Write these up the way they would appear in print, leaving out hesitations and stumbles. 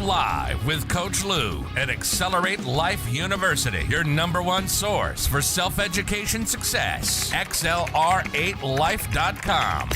live with Coach Lew at Accelerate Life University, your #1 source for self-education success. XLR8life.com.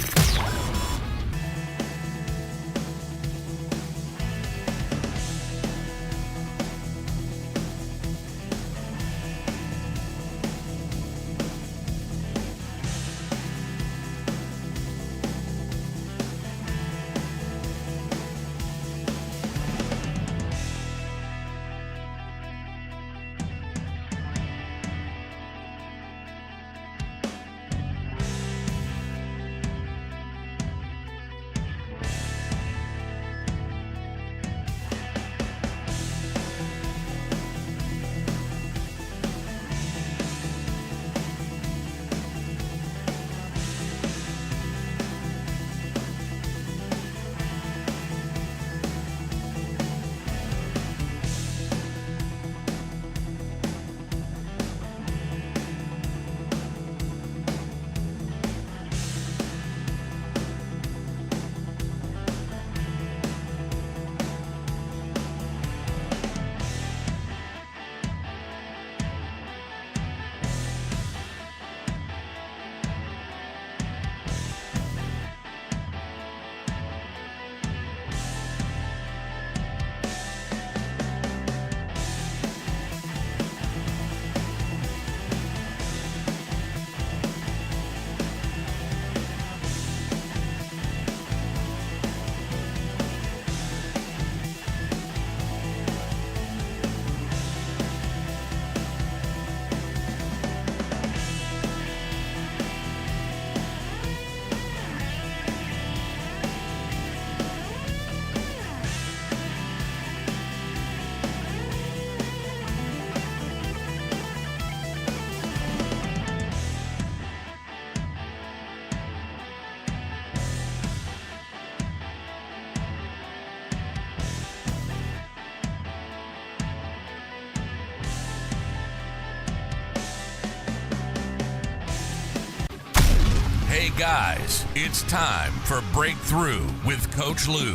Hey guys, it's time for Breakthrough with Coach Lew.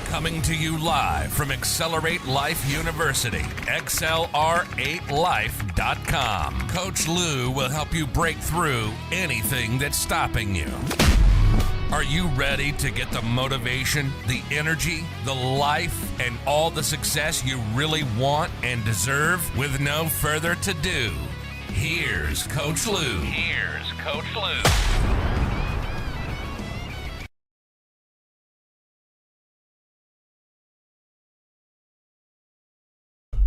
Coming to you live from Accelerate Life University, XLR8life.com. Coach Lew will help you break through anything that's stopping you. Are you ready to get the motivation, the energy, the life, and all the success you really want and deserve? With no further ado, here's Coach Lew.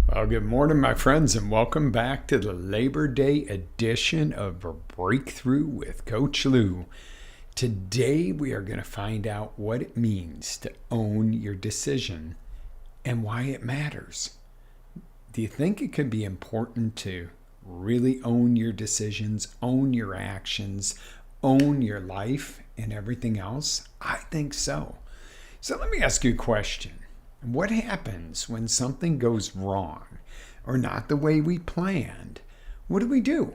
Well, good morning, my friends, and welcome back to the Labor Day edition of Breakthrough with Coach Lew. Today, we are going to find out what it means to own your decision and why it matters. Do you think it could be important to really own your decisions, own your actions, own your life and everything else? I think so. So let me ask you a question. What happens when something goes wrong or not the way we planned? What do?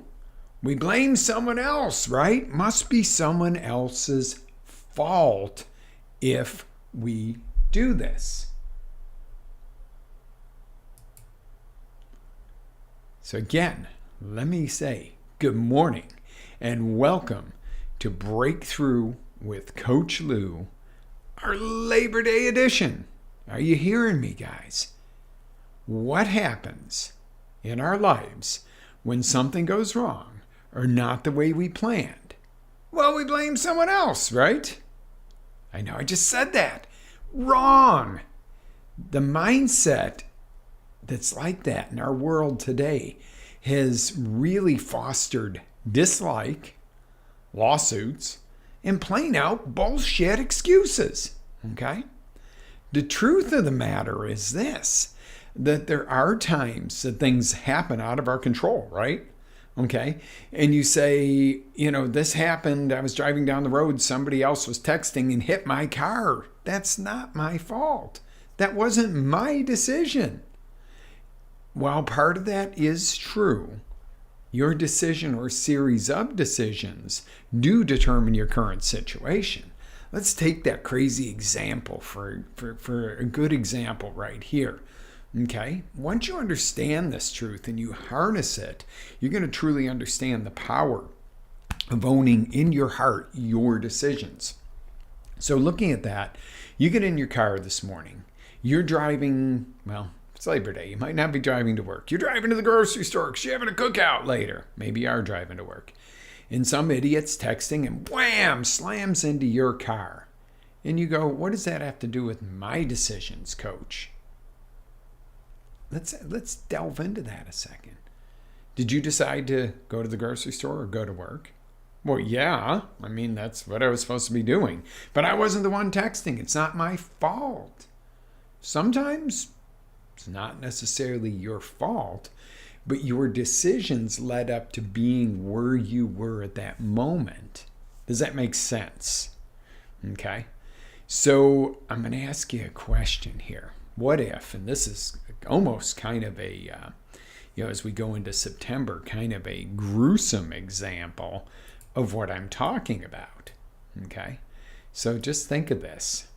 We blame someone else, right? Must be someone else's fault if we do this. So again, let me say good morning and welcome to Breakthrough with Coach Lew, our Labor Day edition. Are you hearing me, guys? What happens in our lives when something goes wrong or not the way we planned? Well, we blame someone else, right? I know I just said that. Wrong. The mindset that's like that in our world today has really fostered dislike, lawsuits, and plain out bullshit excuses. Okay? The truth of the matter is this, that there are times that things happen out of our control, right? Okay? And you say, this happened, I was driving down the road, somebody else was texting and hit my car. That's not my fault. That wasn't my decision. While part of that is true, your decision or series of decisions do determine your current situation. let's take that crazy example for a good example right here. Okay? Once you understand this truth and you harness it, you're going to truly understand the power of owning in your heart your decisions. So looking at that, you get in your car this morning. You're driving, well, it's Labor Day. You might not be driving to work. You're driving to the grocery store because you're having a cookout later. Maybe you are driving to work. And some idiot's texting and wham, slams into your car. And you go, what does that have to do with my decisions, Coach? Let's delve into that a second. Did you decide to go to the grocery store or go to work? Well, yeah. I mean, that's what I was supposed to be doing. But I wasn't the one texting. It's not my fault. Sometimes it's not necessarily your fault, but your decisions led up to being where you were at that moment. Does that make sense? Okay. So I'm going to ask you a question here. What if, and this is almost kind of a, as we go into September, kind of a gruesome example of what I'm talking about. Okay. So just think of this.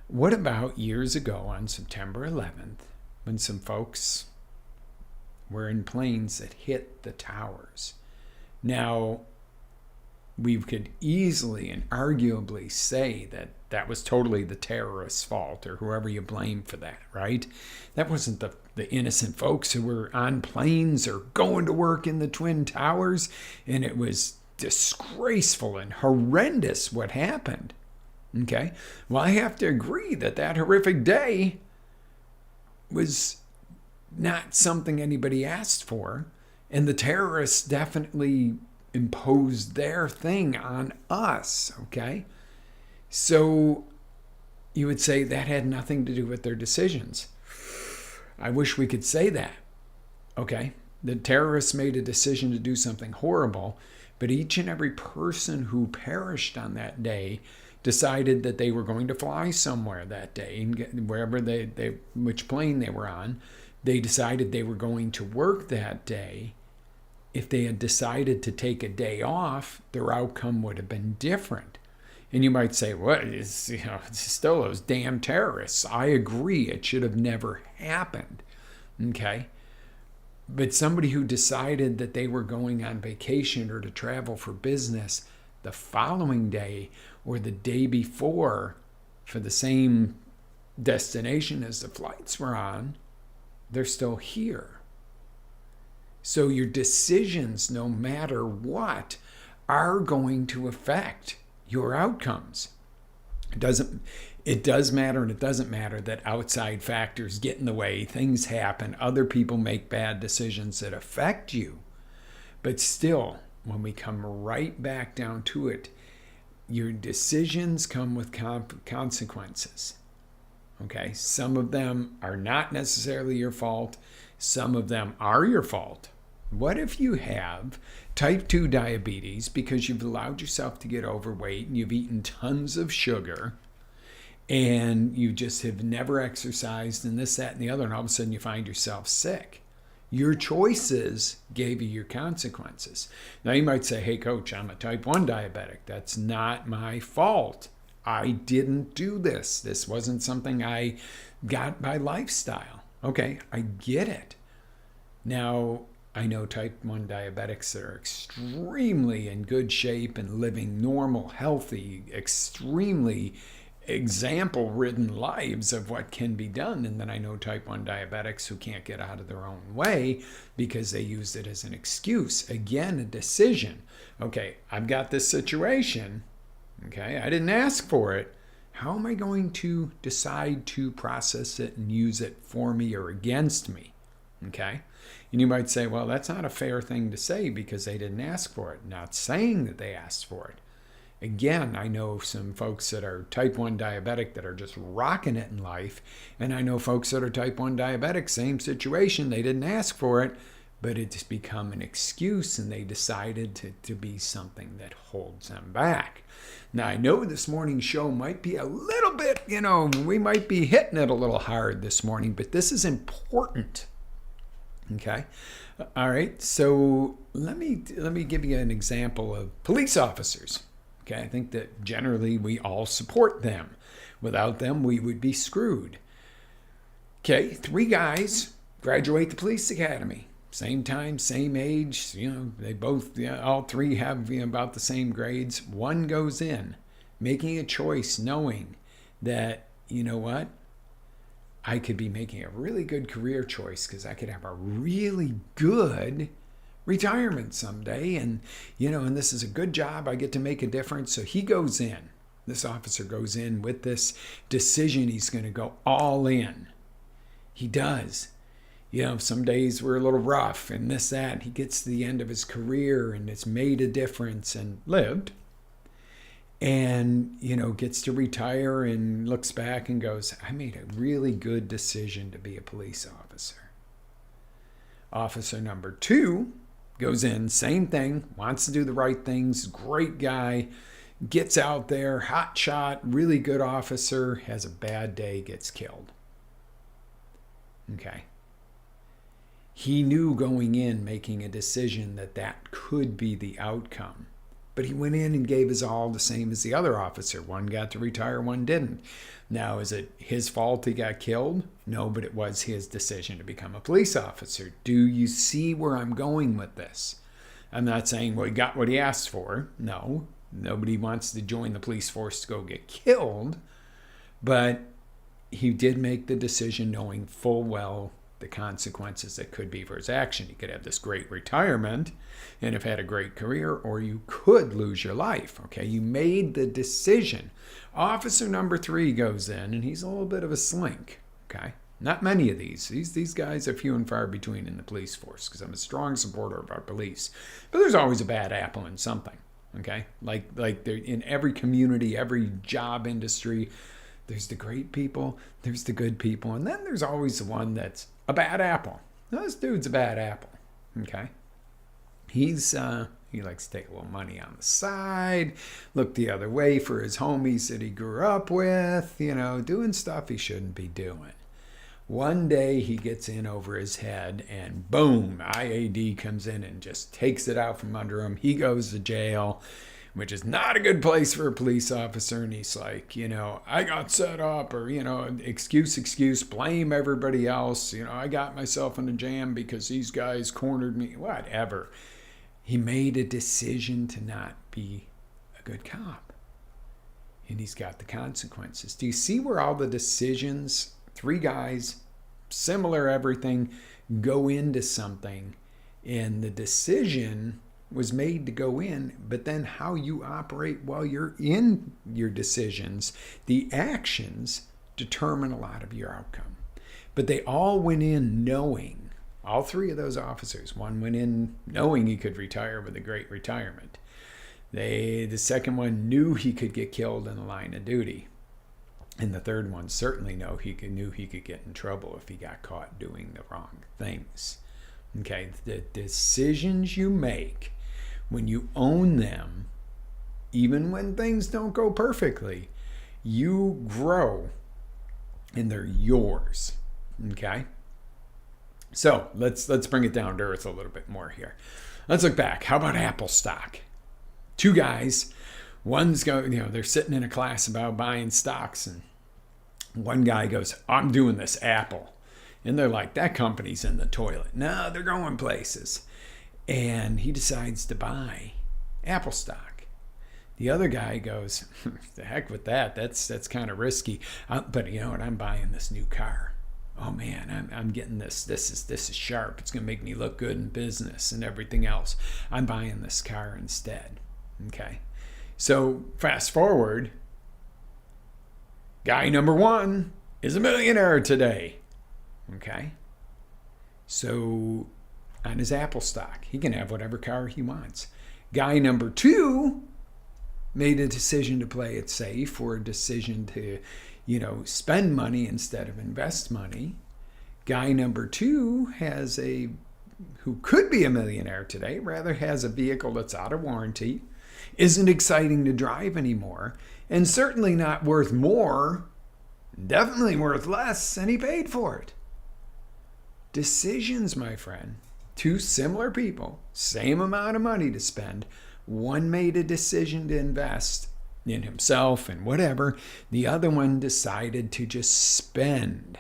What about years ago on September 11th, when some folks were in planes that hit the towers? Now, we could easily and arguably say that that was totally the terrorist's fault or whoever you blame for that, right? That wasn't the innocent folks who were on planes or going to work in the Twin Towers, and it was disgraceful and horrendous what happened. Okay? Well, I have to agree that horrific day was not something anybody asked for, and the terrorists definitely imposed their thing on us, okay? So you would say that had nothing to do with their decisions. I wish we could say that, okay? The terrorists made a decision to do something horrible, but each and every person who perished on that day decided that they were going to fly somewhere that day, and wherever which plane they were on, they decided they were going to work that day. If they had decided to take a day off, their outcome would have been different. And you might say, what is, it's still those damn terrorists. I agree, it should have never happened. Okay? But somebody who decided that they were going on vacation or to travel for business the following day or the day before for the same destination as the flights were on, they're still here. So your decisions, no matter what, are going to affect your outcomes. It does matter and it doesn't matter that outside factors get in the way. Things happen. Other people make bad decisions that affect you. But still, when we come right back down to it, your decisions come with consequences. Okay? Some of them are not necessarily your fault. Some of them are your fault. What if you have type 2 diabetes because you've allowed yourself to get overweight and you've eaten tons of sugar and you just have never exercised and this, that, and the other, and all of a sudden you find yourself sick? Your choices gave you your consequences. Now you might say, hey, Coach, I'm a type 1 diabetic. That's not my fault. I didn't do this. This wasn't something I got by lifestyle. Okay, I get it. Now, I know type 1 diabetics that are extremely in good shape and living normal, healthy, extremely example-ridden lives of what can be done. And then I know type 1 diabetics who can't get out of their own way because they used it as an excuse. Again, a decision. Okay, I've got this situation. Okay, I didn't ask for it. How am I going to decide to process it and use it for me or against me? Okay? And you might say, well, that's not a fair thing to say because they didn't ask for it. Not saying that they asked for it. Again, I know some folks that are type 1 diabetic that are just rocking it in life. And I know folks that are type 1 diabetic, same situation. They didn't ask for it, but it's become an excuse and they decided to be something that holds them back. Now, I know this morning's show might be a little bit, we might be hitting it a little hard this morning, but this is important. Okay. All right. So let me give you an example of police officers. Okay. Okay, I think that generally we all support them. Without them, we would be screwed. Okay, 3 guys graduate the police academy. Same time, same age. They both, all 3 have about the same grades. One goes in, making a choice, knowing that, you know what? I could be making a really good career choice because I could have a really good retirement someday. And this is a good job. I get to make a difference. So he goes in. This officer goes in with this decision. He's going to go all in. He does. Some days were a little rough and this, that. He gets to the end of his career and it's made a difference and lived. And, gets to retire and looks back and goes, I made a really good decision to be a police officer. Officer number 2 goes in, same thing, wants to do the right things, great guy, gets out there, hot shot, really good officer, has a bad day, gets killed. Okay. He knew going in, making a decision that could be the outcome. But he went in and gave his all the same as the other officer. One got to retire, one didn't. Now, is it his fault he got killed? No, but it was his decision to become a police officer. Do you see where I'm going with this? I'm not saying, well, he got what he asked for. No, nobody wants to join the police force to go get killed. But he did make the decision knowing full well the consequences that could be for his action. You could have this great retirement and have had a great career, or you could lose your life. Okay, you made the decision. Officer number 3 goes in, and he's a little bit of a slink. Okay, not many of these. These guys are few and far between in the police force because I'm a strong supporter of our police. But there's always a bad apple in something. Okay, like there in every community, every job industry. There's the great people, there's the good people, and then there's always the one that's a bad apple. This dude's a bad apple. Okay. He likes to take a little money on the side, look the other way for his homies that he grew up with, doing stuff he shouldn't be doing. One day he gets in over his head and boom, IAD comes in and just takes it out from under him. He goes to jail, which is not a good place for a police officer. And he's like, I got set up, or, excuse, blame everybody else. I got myself in a jam because these guys cornered me, whatever. He made a decision to not be a good cop. And he's got the consequences. Do you see where all the decisions, 3 guys, similar everything, go into something, and the decision was made to go in, but then how you operate while you're in your decisions, the actions determine a lot of your outcome. But they all went in knowing, all 3 of those officers, one went in knowing he could retire with a great retirement. The second one knew he could get killed in the line of duty. And the third one certainly knew he could get in trouble if he got caught doing the wrong things. Okay, the decisions you make, when you own them, even when things don't go perfectly, you grow and they're yours. Okay? So let's bring it down to earth a little bit more here. Let's look back. How about Apple stock? 2 guys, one's they're sitting in a class about buying stocks, and one guy goes, I'm doing this Apple. And they're like, that company's in the toilet. No, they're going places. And he decides to buy Apple stock. The other guy goes, the heck with that. That's kind of risky. But you know what? I'm buying this new car. Oh man, I'm getting this. This is sharp. It's going to make me look good in business and everything else. I'm buying this car instead. Okay. So fast forward. Guy number 1 is a millionaire today. Okay. So on his Apple stock, he can have whatever car he wants. Guy number 2 made a decision to play it safe, or a decision to, spend money instead of invest money. Guy number 2 who could be a millionaire today, rather has a vehicle that's out of warranty, isn't exciting to drive anymore, and certainly not worth more, definitely worth less than he paid for it. Decisions, my friend. 2 similar people, same amount of money to spend. One made a decision to invest in himself and whatever. The other one decided to just spend.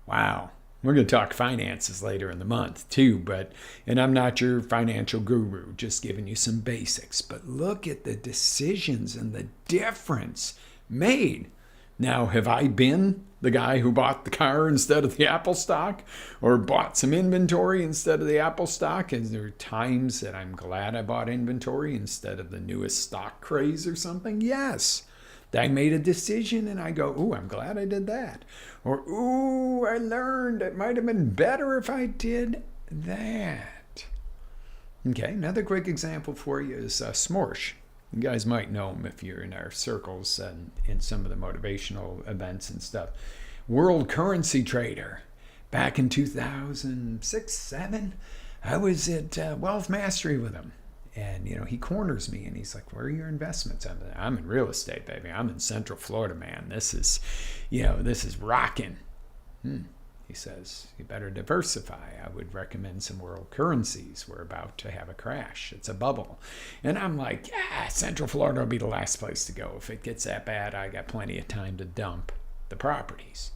Wow. We're going to talk finances later in the month too, and I'm not your financial guru, just giving you some basics. But look at the decisions and the difference made. Now, have I been the guy who bought the car instead of the Apple stock, or bought some inventory instead of the Apple stock? And there are times that I'm glad I bought inventory instead of the newest stock craze or something. Yes. I made a decision and I go, ooh, I'm glad I did that. Or, ooh, I learned it might have been better if I did that. Okay, another quick example for you is Smorsh. You guys might know him if you're in our circles and in some of the motivational events and stuff. World currency trader. Back in 2006, 7, I was at Wealth Mastery with him. And, he corners me and he's like, where are your investments? I'm in real estate, baby. I'm in Central Florida, man. This is rocking. He says, you better diversify. I would recommend some world currencies. We're about to have a crash. It's a bubble. And I'm like, yeah, Central Florida will be the last place to go. If it gets that bad, I got plenty of time to dump the properties.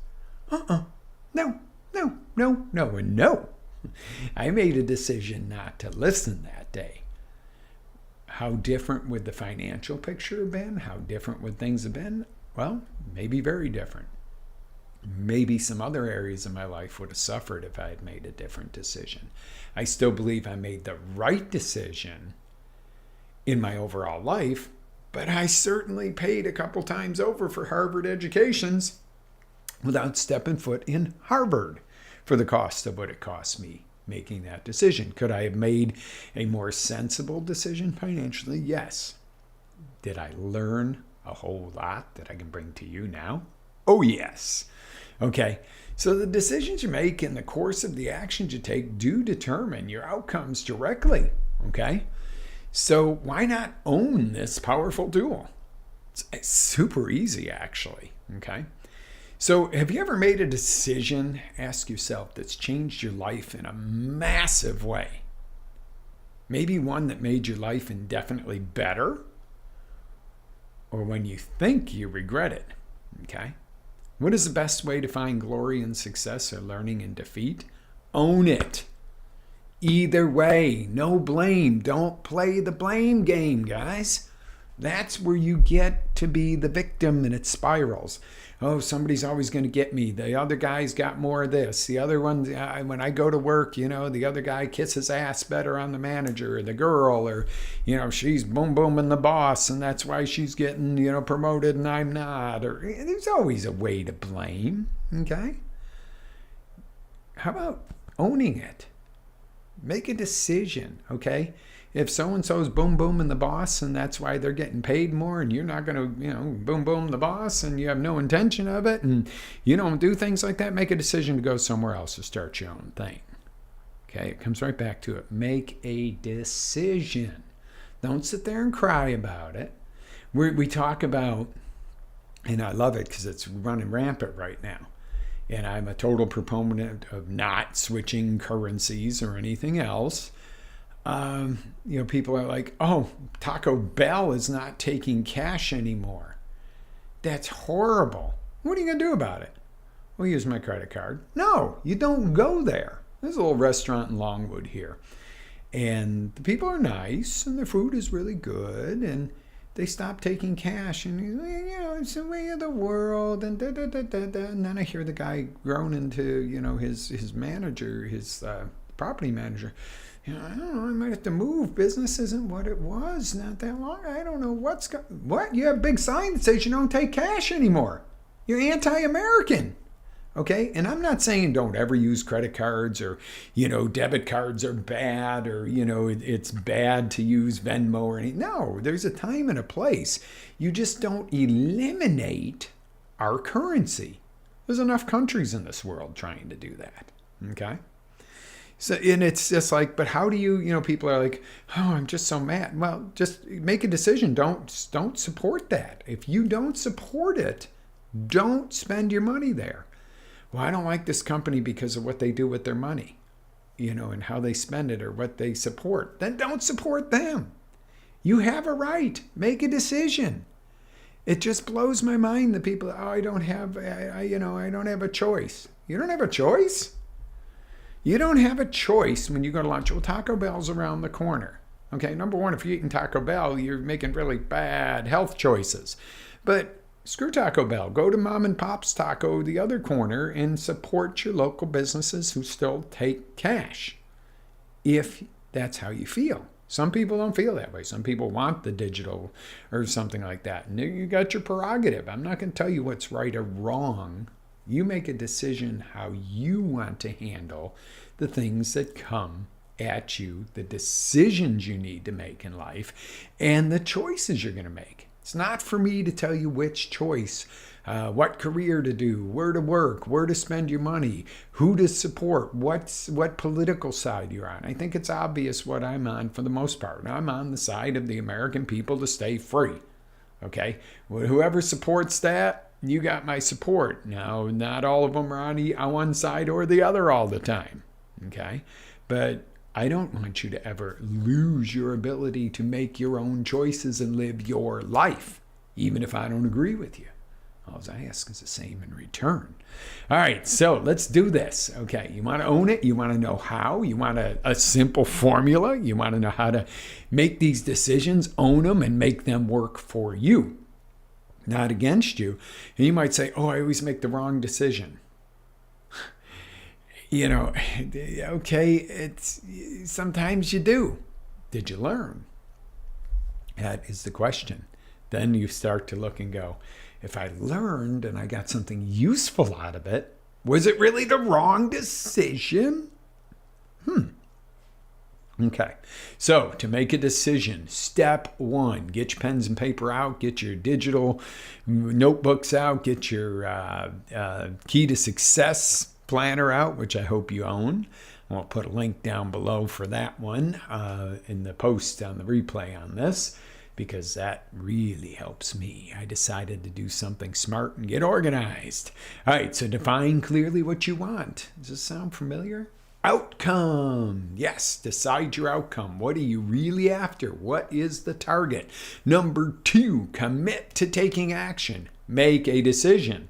No. I made a decision not to listen that day. How different would the financial picture have been? How different would things have been? Well, maybe very different. Maybe some other areas of my life would have suffered if I had made a different decision. I still believe I made the right decision in my overall life, but I certainly paid a couple times over for Harvard educations without stepping foot in Harvard for the cost of what it cost me making that decision. Could I have made a more sensible decision financially? Yes. Did I learn a whole lot that I can bring to you now? Oh, yes. Okay. So the decisions you make in the course of the actions you take do determine your outcomes directly. Okay. So why not own this powerful tool? It's super easy, actually. Okay. So have you ever made a decision, ask yourself, that's changed your life in a massive way? Maybe one that made your life indefinitely better, or when you think you regret it, okay? What is the best way to find glory and success or learning and defeat? Own it. Either way, no blame. Don't play the blame game, guys. That's where you get to be the victim and it spirals. Oh, somebody's always going to get me. The other guy's got more of this. The other one, when I go to work, the other guy kisses ass better on the manager or the girl, or, she's booming the boss and that's why she's getting, promoted and I'm not. Or there's always a way to blame, okay? How about owning it? Make a decision, okay? If so-and-so's boom the boss and that's why they're getting paid more and you're not going to, boom the boss and you have no intention of it and you don't do things like that, make a decision to go somewhere else or start your own thing. Okay, it comes right back to it. Make a decision. Don't sit there and cry about it. We talk about, and I love it because it's running rampant right now, and I'm a total proponent of not switching currencies or anything else. People are like, oh, Taco Bell is not taking cash anymore. That's horrible. What are you going to do about it? Well, use my credit card. No, you don't go there. There's a little restaurant in Longwood here. And the people are nice and the food is really good. And they stop taking cash. And, it's the way of the world. And And then I hear the guy groaning to, his manager, his property manager. I don't know, I might have to move. Business isn't what it was not that long. I don't know what? You have a big sign that says you don't take cash anymore. You're anti-American. Okay? And I'm not saying don't ever use credit cards or, debit cards are bad or, it's bad to use Venmo or anything. No, there's a time and a place. You just don't eliminate our currency. There's enough countries in this world trying to do that. Okay? So, and it's just like, but how do you, people are like, oh, I'm just so mad. Well, just make a decision. Don't support that. If you don't support it, don't spend your money there. Well, I don't like this company because of what they do with their money, and how they spend it or what they support. Then don't support them. You have a right. Make a decision. It just blows my mind that people, I don't have a choice. You don't have a choice? You don't have a choice when you go to lunch. Well, Taco Bell's around the corner. Okay, number one, if you're eating Taco Bell, you're making really bad health choices. But screw Taco Bell. Go to Mom and Pop's Taco, the other corner, and support your local businesses who still take cash, if that's how you feel. Some people don't feel that way. Some people want the digital or something like that. And you got your prerogative. I'm not going to tell you what's right or wrong. You make a decision how you want to handle the things that come at you, the decisions you need to make in life, and the choices you're going to make. It's not for me to tell you which choice, what career to do, where to work, where to spend your money, who to support, what political side you're on. I think it's obvious what I'm on for the most part. I'm on the side of the American people to stay free. Okay? Well, whoever supports that, you got my support. Now, not all of them are on one side or the other all the time. Okay? But I don't want you to ever lose your ability to make your own choices and live your life, even if I don't agree with you. All I ask is the same in return. All right, so let's do this. Okay, you want to own it? You want to know how? You want a simple formula? You want to know how to make these decisions, own them, and make them work for you, not against you. And you might say, I always make the wrong decision. Okay, it's sometimes you do. Did you learn? That is the question. Then you start to look and go, if I learned and I got something useful out of it, was it really the wrong decision? Okay, so to make a decision, step one, get your pens and paper out, get your digital notebooks out, get your key to success planner out, which I hope you own. I'll put a link down below for that one in the post on the replay on this, because that really helps me. I decided to do something smart and get organized. All right, so define clearly what you want. Does this sound familiar? Outcome. Yes, decide your outcome. What are you really after? What is the target? Number 2, commit to taking action. Make a decision.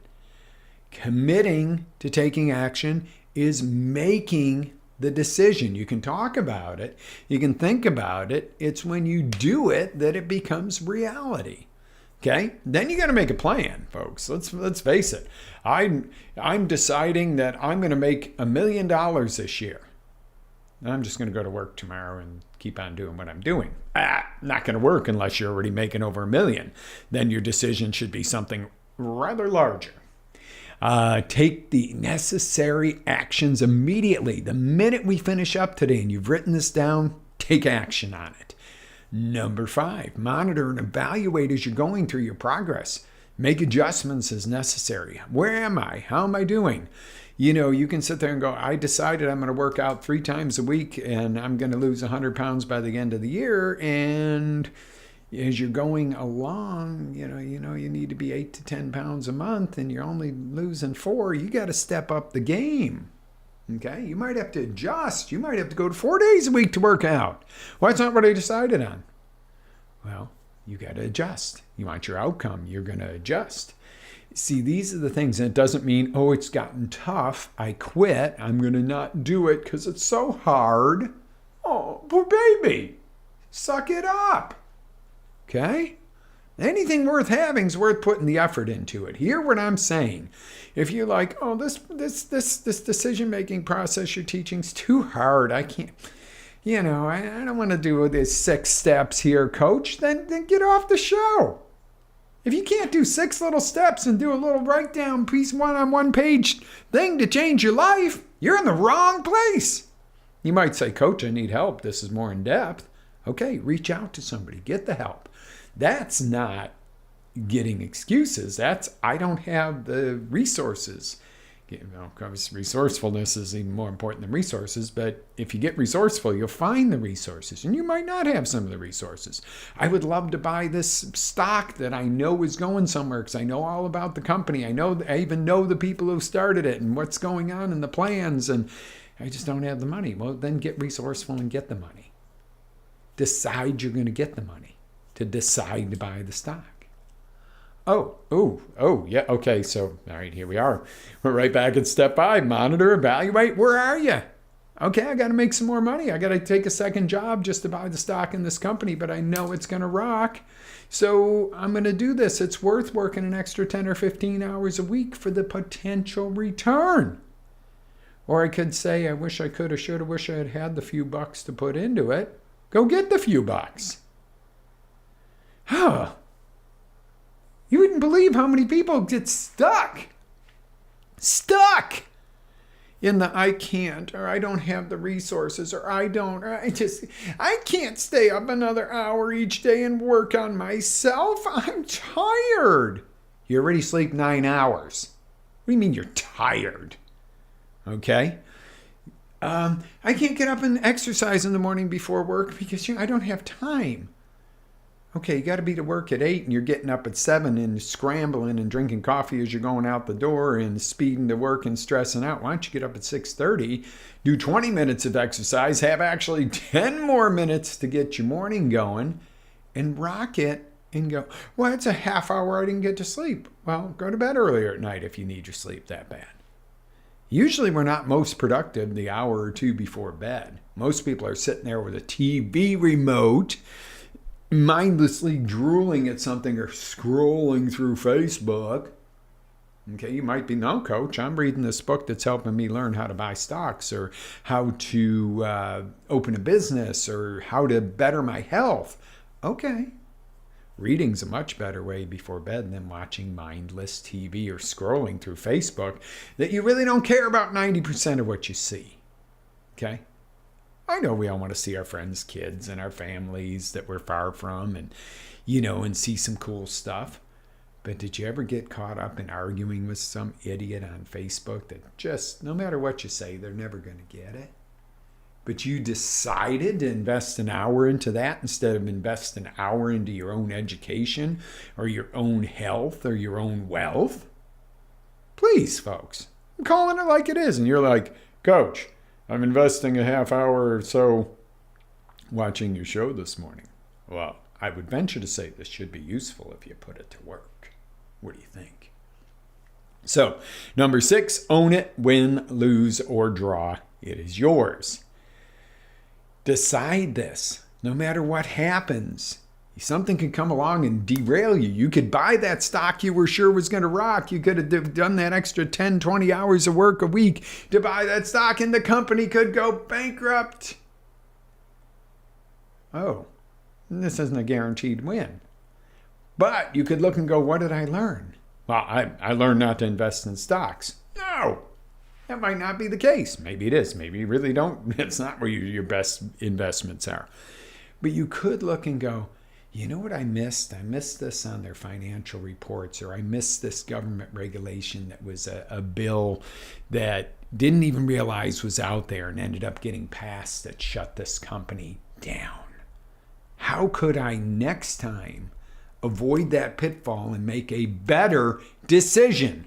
Committing to taking action is making the decision. You can talk about it. You can think about it. It's when you do it that it becomes reality. Okay? Then you got to make a plan, folks. Let's face it. I'm deciding that I'm going to make $1 million this year. I'm just going to go to work tomorrow and keep on doing what I'm doing. Not going to work unless you're already making over $1 million. Then your decision should be something rather larger. Take the necessary actions immediately. The minute we finish up today and you've written this down, take action on it. Number 5, monitor and evaluate as you're going through your progress. Make adjustments as necessary. Where am I? How am I doing? You can sit there and go, I decided I'm going to work out 3 times a week and I'm going to lose 100 pounds by the end of the year. And as you're going along, you need to be 8 to 10 pounds a month and you're only losing 4. You got to step up the game. Okay? You might have to adjust. You might have to go to 4 days a week to work out. Well, that's not what I decided on. Well, you got to adjust. You want your outcome, you're going to adjust. See, these are the things, and it doesn't mean, it's gotten tough, I quit, I'm going to not do it because it's so hard. Oh, poor baby. Suck it up. Okay? Anything worth having is worth putting the effort into it. Hear what I'm saying. If you're like, this decision-making process you're teaching is too hard, I can't, I don't want to do these 6 steps here, coach, then get off the show. If you can't do 6 little steps and do a little write-down piece, 1 page thing to change your life, you're in the wrong place. You might say, Coach, I need help. This is more in depth. Okay, reach out to somebody. Get the help. That's not getting excuses. That's, I don't have the resources. Because resourcefulness is even more important than resources, but if you get resourceful, you'll find the resources, and you might not have some of the resources. I would love to buy this stock that I know is going somewhere because I know all about the company. I even know the people who started it and what's going on in the plans, and I just don't have the money. Well, then get resourceful and get the money. Decide you're going to get the money. to decide to buy the stock? Oh, yeah. Okay, so, all right, here we are. We're right back at step 5. Monitor, evaluate. Where are you? Okay, I got to make some more money. I got to take a second job just to buy the stock in this company, but I know it's going to rock. So I'm going to do this. It's worth working an extra 10 or 15 hours a week for the potential return. Or I could say, I wish I could have, should have, wish I had had the few bucks to put into it. Go get the few bucks. Huh. You wouldn't believe how many people get stuck in the I can't, or I don't have the resources, or I can't stay up another hour each day and work on myself. I'm tired. You already sleep 9 hours. What do you mean you're tired? Okay. I can't get up and exercise in the morning before work because I don't have time. Okay, you got to be to work at 8 and you're getting up at 7 and scrambling and drinking coffee as you're going out the door and speeding to work and stressing out. Why don't you get up at 6:30, do 20 minutes of exercise, have actually 10 more minutes to get your morning going and rock it and go, well, it's a half hour I didn't get to sleep. Well, go to bed earlier at night if you need your sleep that bad. Usually we're not most productive the hour or two before bed. Most people are sitting there with a TV remote, mindlessly drooling at something or scrolling through Facebook. Okay, you might be, no, coach, I'm reading this book that's helping me learn how to buy stocks or how to open a business or how to better my health. Okay. Reading's a much better way before bed than watching mindless TV or scrolling through Facebook that you really don't care about 90% of what you see. Okay? I know we all want to see our friends' kids and our families that we're far from and, and see some cool stuff. But did you ever get caught up in arguing with some idiot on Facebook that just, no matter what you say, they're never going to get it? But you decided to invest an hour into that instead of invest an hour into your own education or your own health or your own wealth? Please, folks, I'm calling it like it is. And you're like, Coach, I'm investing a half hour or so watching your show this morning. Well, I would venture to say this should be useful if you put it to work. What do you think? So, number 6, own it, win, lose, or draw. It is yours. Decide this. No matter what happens, something could come along and derail you. You could buy that stock you were sure was going to rock. You could have done that extra 10, 20 hours of work a week to buy that stock and the company could go bankrupt. Oh, this isn't a guaranteed win. But you could look and go, what did I learn? Well, I learned not to invest in stocks. No. That might not be the case. Maybe it is. Maybe you really don't. It's not where your best investments are. But you could look and go, you know what I missed? I missed this on their financial reports, or I missed this government regulation that was a bill that didn't even realize was out there and ended up getting passed that shut this company down. How could I next time avoid that pitfall and make a better decision?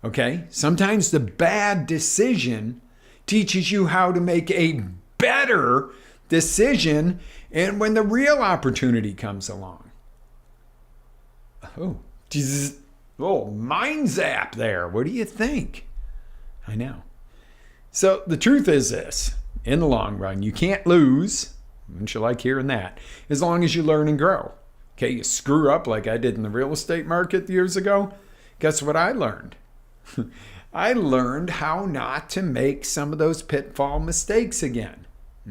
Okay, sometimes the bad decision teaches you how to make a better decision, and when the real opportunity comes along. Oh, Jesus. Oh, mind zap there. What do you think? I know. So the truth is this, in the long run, you can't lose, wouldn't you like hearing that, as long as you learn and grow. Okay, you screw up like I did in the real estate market years ago. Guess what I learned? I learned how not to make some of those pitfall mistakes again.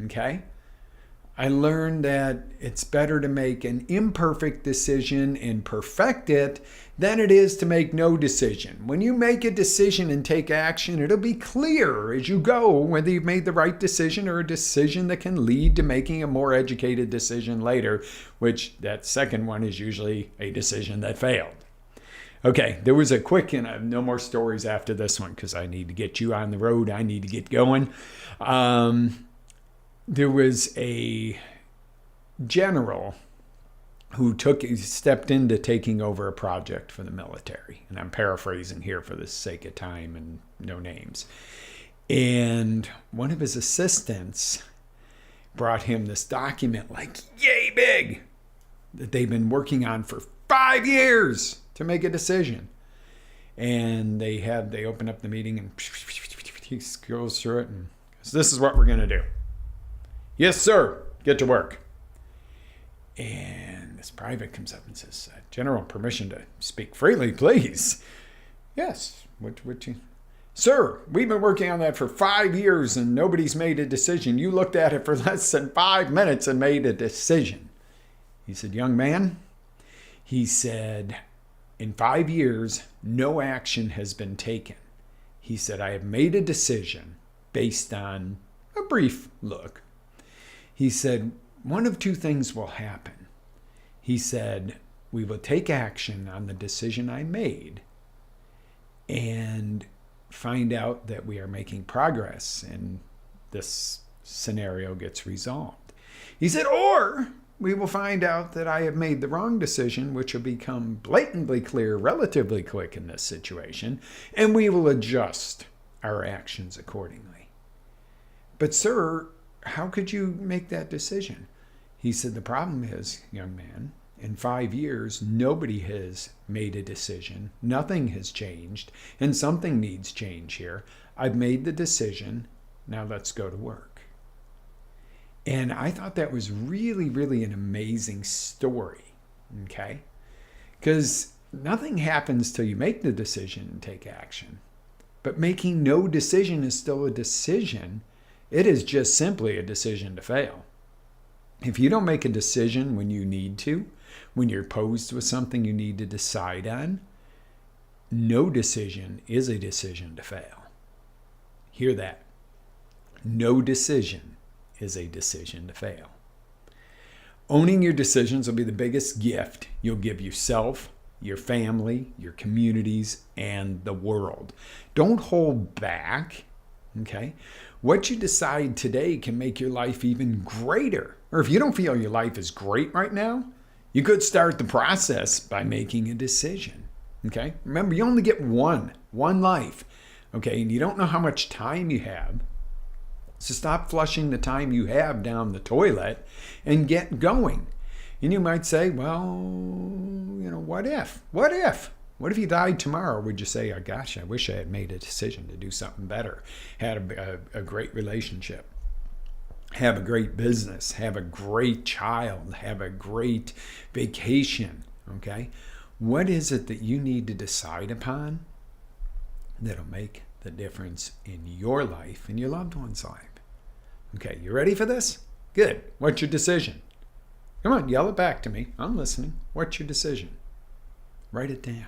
Okay? I learned that it's better to make an imperfect decision and perfect it than it is to make no decision. When you make a decision and take action, it'll be clear as you go whether you've made the right decision or a decision that can lead to making a more educated decision later, which that second one is usually a decision that failed. Okay, there was a quick, and I have no more stories after this one because I need to get you on the road. I need to get going. There was a general who stepped into taking over a project for the military. And I'm paraphrasing here for the sake of time and no names. And one of his assistants brought him this document like yay big. that they've been working on for 5 years to make a decision. And they open up the meeting and he goes through it and says, this is what we're going to do. Yes, sir. Get to work. And this private comes up and says, General, permission to speak freely, please. Yes. What you... Sir, we've been working on that for 5 years and nobody's made a decision. You looked at it for less than 5 minutes and made a decision. He said, young man, he said, in 5 years, no action has been taken. He said, I have made a decision based on a brief look. He said, one of two things will happen. He said, we will take action on the decision I made and find out that we are making progress and this scenario gets resolved. He said, or we will find out that I have made the wrong decision, which will become blatantly clear relatively quick in this situation, and we will adjust our actions accordingly. But sir, how could you make that decision? He said, the problem is, young man, in 5 years, nobody has made a decision. Nothing has changed, and something needs change here. I've made the decision. Now let's go to work. And I thought that was really, really an amazing story, okay? Because nothing happens till you make the decision and take action. But making no decision is still a decision. It is just simply a decision to fail. If you don't make a decision when you need to, when you're posed with something you need to decide on, no decision is a decision to fail. Hear that. No decision is a decision to fail. Owning your decisions will be the biggest gift you'll give yourself, your family, your communities, and the world. Don't hold back, okay? What you decide today can make your life even greater. Or if you don't feel your life is great right now, you could start the process by making a decision, okay? Remember, you only get one life, okay? And you don't know how much time you have. So stop flushing the time you have down the toilet and get going. And you might say, well, what if? What if you died tomorrow? Would you say, oh gosh, I wish I had made a decision to do something better, had a great relationship, have a great business, have a great child, have a great vacation, okay? What is it that you need to decide upon that'll make the difference in your life and your loved one's life? Okay, you ready for this? Good. What's your decision? Come on, yell it back to me. I'm listening. What's your decision? Write it down.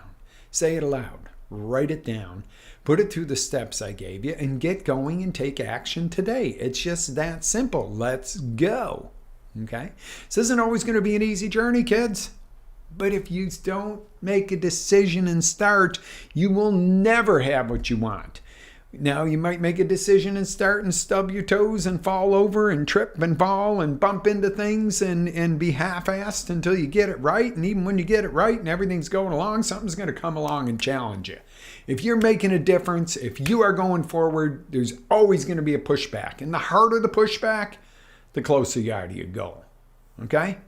Say it aloud. Write it down. Put it through the steps I gave you and get going and take action today. It's just that simple. Let's go. Okay? This isn't always going to be an easy journey, kids. But if you don't make a decision and start, you will never have what you want. Now, you might make a decision and start and stub your toes and fall over and trip and fall and bump into things and be half-assed until you get it right. And even when you get it right and everything's going along, something's going to come along and challenge you. If you're making a difference, if you are going forward, there's always going to be a pushback. And the harder the pushback, the closer you are to your goal. Okay?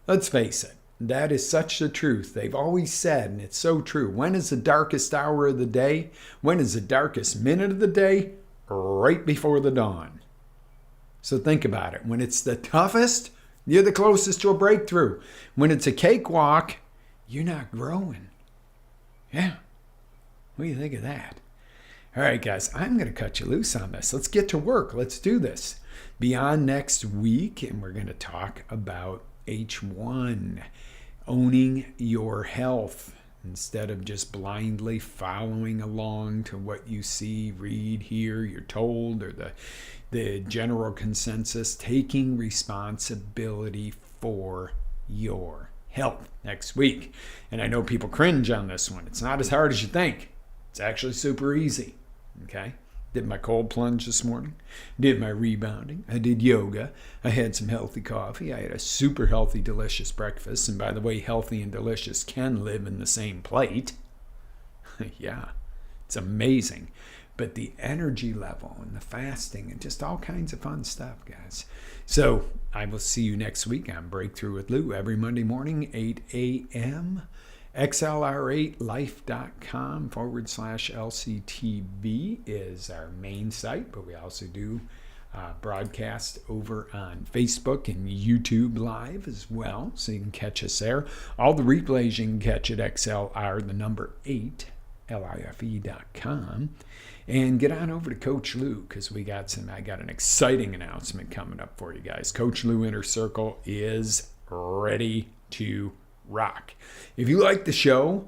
Let's face it. That is such the truth. They've always said, and it's so true, when is the darkest hour of the day? When is the darkest minute of the day? Right before the dawn. So think about it. When it's the toughest, you're the closest to a breakthrough. When it's a cakewalk, you're not growing. Yeah. What do you think of that? All right, guys, I'm going to cut you loose on this. Let's get to work. Let's do this. Beyond next week, and we're going to talk about H1. Owning your health instead of just blindly following along to what you see, read, hear, you're told, or the general consensus. Taking responsibility for your health next week. And I know people cringe on this one. It's not as hard as you think. It's actually super easy. Okay? Did my cold plunge this morning. Did my rebounding. I did yoga. I had some healthy coffee. I had a super healthy, delicious breakfast. And by the way, healthy and delicious can live in the same plate. Yeah, it's amazing. but the energy level and the fasting and just all kinds of fun stuff, guys. So I will see you next week on Breakthrough with Lew every Monday morning, 8 a.m. XLR8life.com/LCTV is our main site, but we also do broadcast over on Facebook and YouTube Live as well, so you can catch us there. All the replays you can catch at XLR, the number 8, life.com. And get on over to Coach Lew, because I got an exciting announcement coming up for you guys. Coach Lew Inner Circle is ready to rock. If you like the show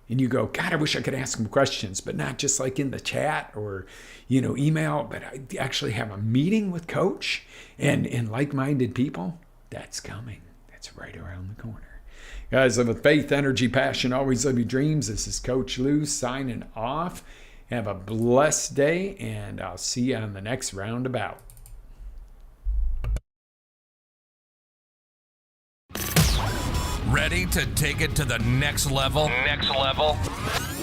and you go, God, I wish I could ask some questions, but not just like in the chat or, email, but I actually have a meeting with Coach and like-minded people, that's coming. That's right around the corner. Guys, live with faith, energy, passion, always live your dreams. This is Coach Lew signing off. Have a blessed day, and I'll see you on the next roundabout. Ready to take it to the next level?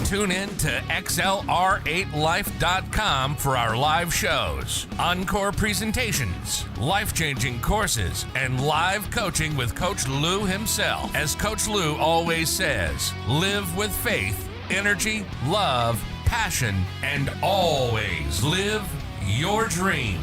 Tune in to XLR8life.com for our live shows, encore presentations, life-changing courses, and live coaching with Coach Lew himself. As Coach Lew always says, live with faith, energy, love, passion, and always live your dream.